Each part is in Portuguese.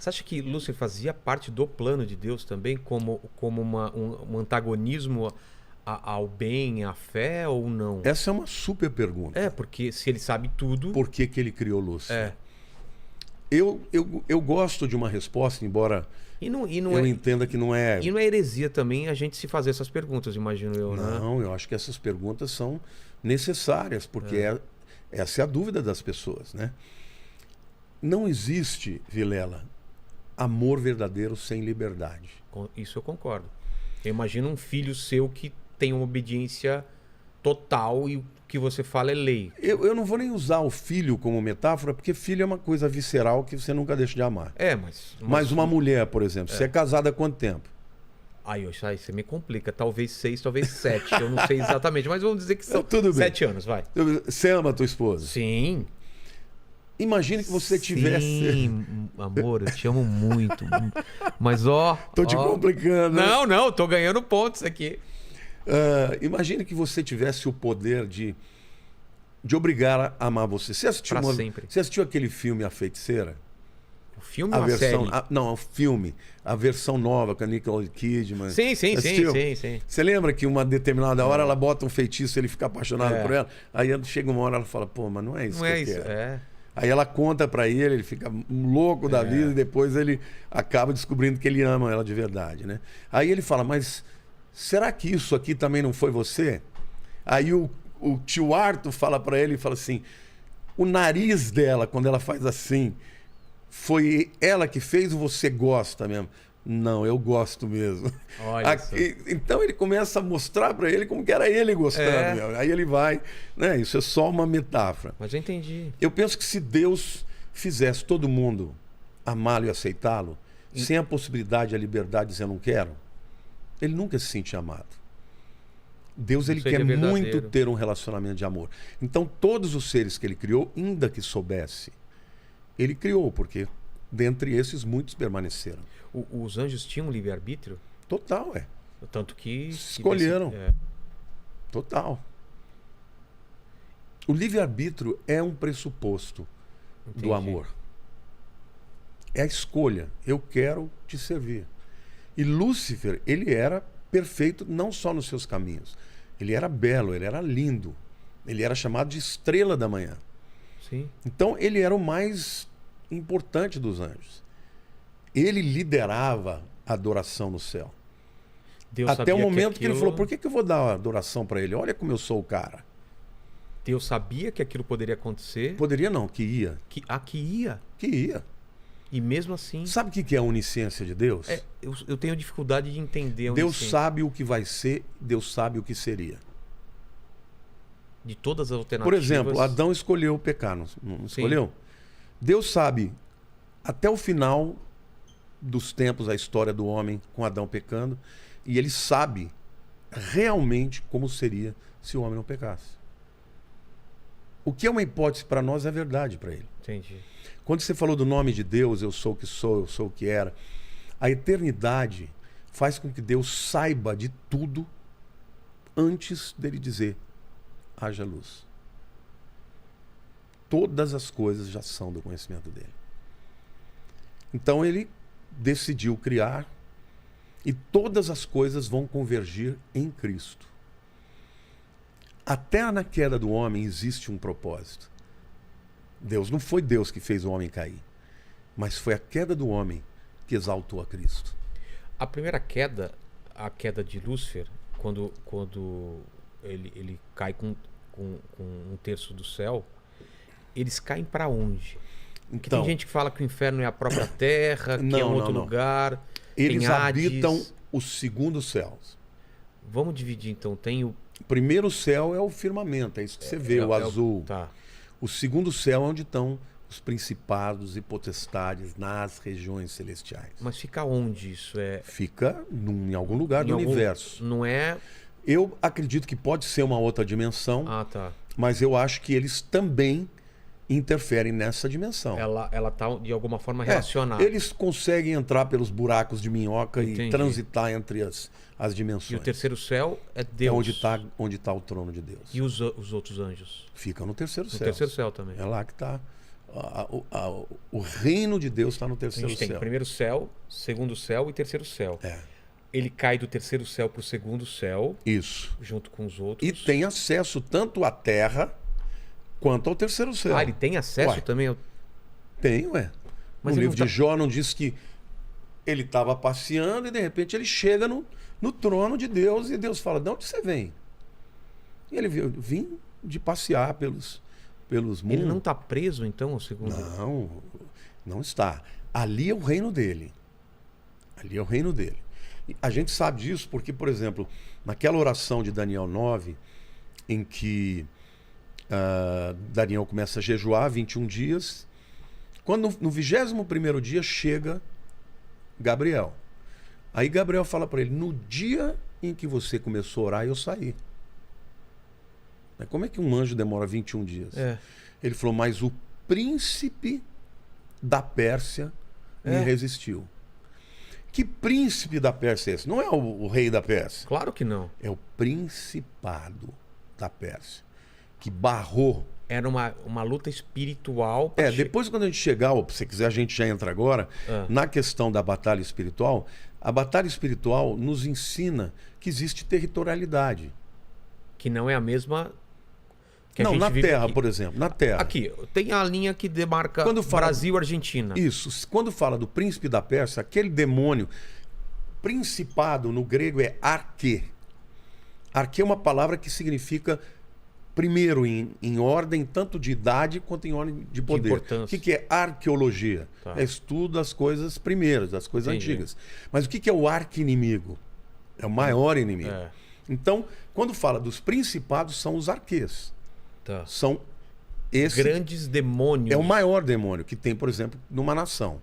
Você acha que Lúcifer fazia parte do plano de Deus também, como um antagonismo ao bem, à fé, ou não? Essa é uma super pergunta. É, porque se ele sabe tudo... Por que ele criou Lúcifer? É. Eu gosto de uma resposta, embora eu entenda que não é... E não é heresia também a gente se fazer essas perguntas, imagino eu, né? Não, eu acho que essas perguntas são necessárias, porque essa é a dúvida das pessoas, né? Não existe, Vilela, amor verdadeiro sem liberdade. Isso eu concordo. Eu imagino um filho seu que tem uma obediência total e o que você fala é lei. Eu não vou nem usar o filho como metáfora, porque filho é uma coisa visceral que você nunca deixa de amar. Mas uma mulher, por exemplo, você é casada há quanto tempo? Aí você me complica. Talvez 6, talvez 7. Eu não sei exatamente, mas vamos dizer que são tudo 7 anos, vai. Você ama a tua esposa? Sim. Imagine que você tivesse... Sim, amor, eu te amo muito. Mas Tô te complicando. Não, tô ganhando pontos aqui. Imagine que você tivesse o poder de obrigar a amar você. Você assistiu aquele filme A Feiticeira? O filme ou a série? Não, o filme. A versão nova com a Nicole Kidman. Sim. Você lembra que uma determinada hora ela bota um feitiço e ele fica apaixonado por ela? Aí chega uma hora ela fala, pô, mas não é isso que eu quero. Aí ela conta pra ele fica louco da vida e depois ele acaba descobrindo que ele ama ela de verdade, né? Aí ele fala, mas será que isso aqui também não foi você? Aí o tio Arthur fala pra ele e fala assim, o nariz dela, quando ela faz assim, foi ela que fez ou você gosta mesmo? Não, eu gosto mesmo. Olha então ele começa a mostrar para ele como que era ele gostando. Aí ele vai, né? Isso é só uma metáfora. Mas eu entendi. Eu penso que se Deus fizesse todo mundo amá-lo e aceitá-lo, sem a possibilidade e a liberdade de dizer eu não quero, ele nunca se sente amado. Deus ele quer muito ter um relacionamento de amor. Então todos os seres que ele criou, ainda que soubesse, ele criou, porque dentre esses muitos permaneceram. Os anjos tinham um livre-arbítrio? Total, Tanto que... Escolheram. Total. O livre-arbítrio é um pressuposto do amor. É a escolha. Eu quero te servir. E Lúcifer, ele era perfeito não só nos seus caminhos. Ele era belo, ele era lindo. Ele era chamado de estrela da manhã. Sim. Então ele era o mais importante dos anjos. Ele liderava a adoração no céu. Até o momento que ele falou, por que eu vou dar adoração para ele? Olha como eu sou o cara. Deus sabia que aquilo poderia acontecer? Poderia não, que ia. Que ia? Que ia. E mesmo assim... Sabe o que é a onisciência de Deus? Eu tenho dificuldade de entender a Deus sabe o que vai ser, Deus sabe o que seria. De todas as alternativas... Por exemplo, Adão escolheu pecar, não escolheu? Deus sabe, até o final dos tempos, a história do homem com Adão pecando, e ele sabe realmente como seria se o homem não pecasse. O que é uma hipótese para nós é verdade para ele. Entendi. Quando você falou do nome de Deus, eu sou o que sou, eu sou o que era, a eternidade faz com que Deus saiba de tudo antes dele dizer, haja luz. Todas as coisas já são do conhecimento dele. Então ele decidiu criar e todas as coisas vão convergir em Cristo. Até na queda do homem existe um propósito. Não foi Deus que fez o homem cair, mas foi a queda do homem que exaltou a Cristo. A primeira queda, a queda de Lúcifer, quando ele cai com um terço do céu, eles caem para onde? Porque tem gente que fala que o inferno é a própria terra, que é um outro lugar. Eles habitam os segundos céus. Vamos dividir então. Tem o primeiro céu é o firmamento, é isso que você vê, o azul. O segundo céu é onde estão os principados e potestades nas regiões celestiais. Mas fica onde isso? Fica em algum lugar do universo. Não é... Eu acredito que pode ser uma outra dimensão, mas eu acho que eles também interferem nessa dimensão. Ela está de alguma forma relacionada. Eles conseguem entrar pelos buracos de minhoca e transitar entre as dimensões. E o terceiro céu é Deus. É onde tá o trono de Deus. E os outros anjos? Ficam no terceiro céu. No terceiro céu também. É lá que está O reino de Deus está no terceiro céu. A gente tem o primeiro céu, segundo céu e terceiro céu. Ele cai do terceiro céu para o segundo céu. Isso. Junto com os outros. E tem acesso tanto à terra quanto ao terceiro céu. Ele tem acesso também? Tem, ué. Mas no livro de Jó não diz que ele estava passeando e de repente ele chega no trono de Deus e Deus fala, de onde você vem? E ele viu, vim de passear pelos mundos. Ele não está preso, então, segundo? Não está. Ali é o reino dele. Ali é o reino dele. E a gente sabe disso porque, por exemplo, naquela oração de Daniel 9, em que Daniel começa a jejuar 21 dias, quando no 21º dia chega Gabriel. Aí Gabriel fala para ele, no dia em que você começou a orar, eu saí. Como é que um anjo demora 21 dias? Ele falou, mas o príncipe da Pérsia me resistiu. Que príncipe da Pérsia é esse? Não é o rei da Pérsia. Claro que não. É o principado da Pérsia, que barrou. Era uma luta espiritual. Depois quando a gente chegar, ou se você quiser a gente já entra agora, na questão da batalha espiritual, a batalha espiritual nos ensina que existe territorialidade. Que não é a mesma... Não, na Terra, por exemplo. Na Terra. Aqui, tem a linha que demarca Brasil e Argentina. Isso. Quando fala do príncipe da Pérsia, aquele demônio, principado no grego é arquê. Arquê é uma palavra que significa primeiro em ordem tanto de idade quanto em ordem de poder. O que é arqueologia? É estudo das coisas primeiras, das coisas antigas. Mas o que é o arqui-inimigo? É o maior inimigo. Então, quando fala dos principados, são os arquês. São esses grandes demônios. É o maior demônio que tem, por exemplo, numa nação.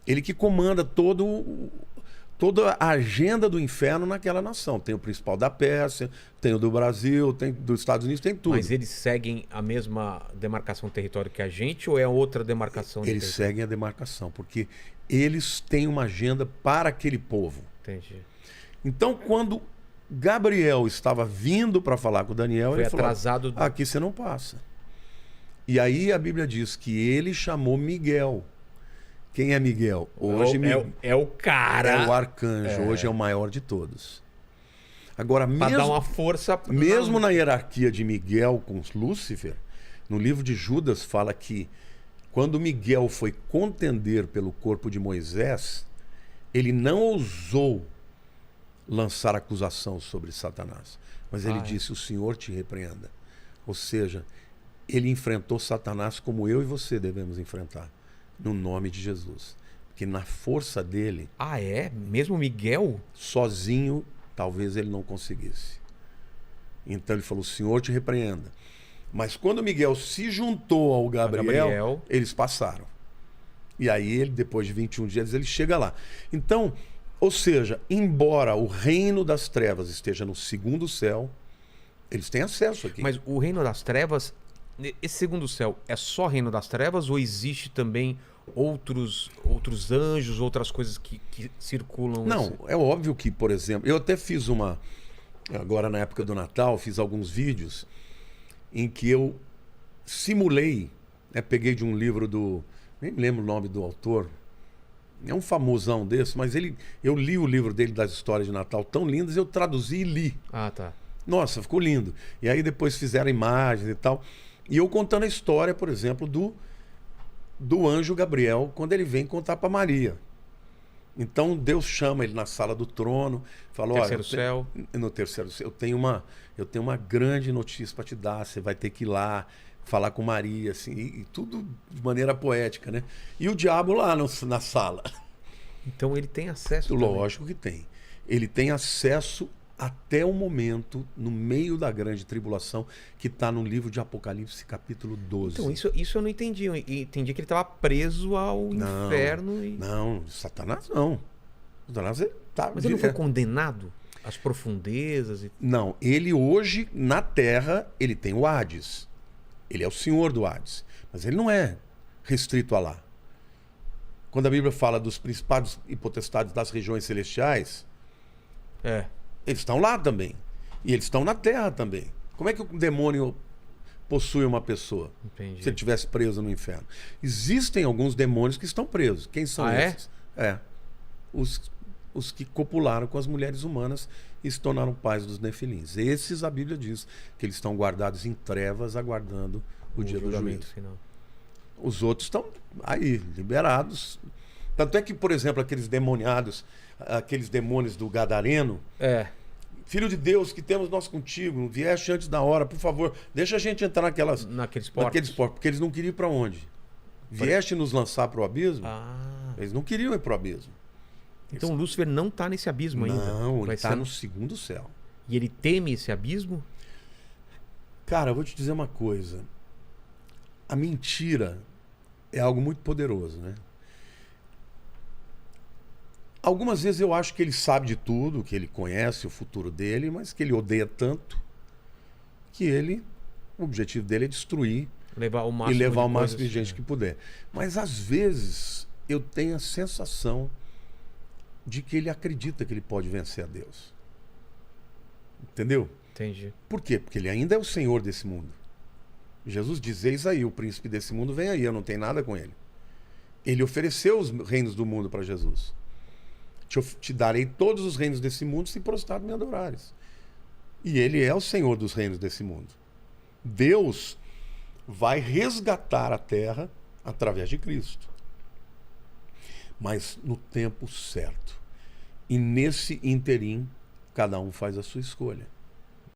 Ele que comanda toda a agenda do inferno naquela nação. Tem o principal da Pérsia, tem o do Brasil, tem dos Estados Unidos, tem tudo. Mas eles seguem a mesma demarcação de território que a gente ou é outra demarcação de território? Eles seguem a demarcação, porque eles têm uma agenda para aquele povo. Entendi. Então, quando Gabriel estava vindo para falar com Daniel, ele falou, atrasado. Aqui você não passa. E aí a Bíblia diz que ele chamou Miguel. Quem é Miguel? Hoje é o cara. É o arcanjo. Hoje é o maior de todos. Agora, para dar uma força. Mesmo na hierarquia de Miguel com Lúcifer, no livro de Judas fala que quando Miguel foi contender pelo corpo de Moisés, ele não ousou lançar acusação sobre Satanás. Mas ele disse, o Senhor te repreenda. Ou seja, ele enfrentou Satanás como eu e você devemos enfrentar. No nome de Jesus. Porque na força dele... Mesmo Miguel? Sozinho, talvez ele não conseguisse. Então ele falou, o Senhor te repreenda. Mas quando Miguel se juntou ao Gabriel, eles passaram. E aí, ele, depois de 21 dias, ele chega lá. Então... Ou seja, embora o reino das trevas esteja no segundo céu, eles têm acesso aqui. Mas o reino das trevas, esse segundo céu, é só reino das trevas ou existe também outros anjos, outras coisas que circulam? Não, é óbvio que, por exemplo, eu até fiz agora na época do Natal, fiz alguns vídeos em que eu simulei, peguei de um livro nem me lembro o nome do autor, é um famosão desse, mas eu li o livro dele das histórias de Natal tão lindas, eu traduzi e li. Nossa, ficou lindo. E aí depois fizeram imagens e tal. E eu contando a história, por exemplo, do anjo Gabriel, quando ele vem contar para Maria. Então Deus chama ele na sala do trono, falou, terceiro céu. No terceiro céu, eu tenho uma grande notícia para te dar, você vai ter que ir lá falar com Maria, assim, e tudo de maneira poética, né? E o diabo lá na sala. Então ele tem acesso? Lógico que tem. Ele tem acesso até o momento, no meio da grande tribulação, que está no livro de Apocalipse, capítulo 12. Então, isso eu não entendi. Eu entendi que ele estava preso ao inferno. Não, Satanás não. Satanás tá... Mas ele não foi condenado às profundezas? Não, ele hoje, na Terra, ele tem o Hades. Ele é o senhor do Hades. Mas ele não é restrito a lá. Quando a Bíblia fala dos principados e potestades das regiões celestiais, eles estão lá também. E eles estão na Terra também. Como é que o demônio possui uma pessoa. Entendi. Se ele estivesse preso no inferno. Existem alguns demônios que estão presos. Quem são esses? Os que copularam com as mulheres humanas e se tornaram pais dos nefilins. Esses, a Bíblia diz que eles estão guardados em trevas, aguardando o dia do juízo. Final. Os outros estão aí, liberados. Tanto é que, por exemplo, aqueles demoniados, aqueles demônios do Gadareno... Filho de Deus, que temos nós contigo, vieste antes da hora, por favor, deixa a gente entrar naqueles portos, porque eles não queriam ir para onde? Vieste nos lançar para o abismo? Eles não queriam ir para o abismo. Então Lúcifer não está nesse abismo ainda? Não, ele está no segundo céu. E ele teme esse abismo? Cara, eu vou te dizer uma coisa. A mentira é algo muito poderoso, né? Algumas vezes eu acho que ele sabe de tudo, que ele conhece o futuro dele, mas que ele odeia tanto que o objetivo dele é destruir e levar o máximo de gente que puder. Mas às vezes eu tenho a sensação de que ele acredita que ele pode vencer a Deus. Entendeu? Entendi. Por quê? Porque ele ainda é o Senhor desse mundo. Jesus diz, eis aí, o príncipe desse mundo vem aí, eu não tenho nada com ele. Ele ofereceu os reinos do mundo para Jesus. Te darei todos os reinos desse mundo se prostrado me adorares. E ele é o Senhor dos reinos desse mundo. Deus vai resgatar a terra através de Cristo. Mas no tempo certo. E nesse interim, cada um faz a sua escolha.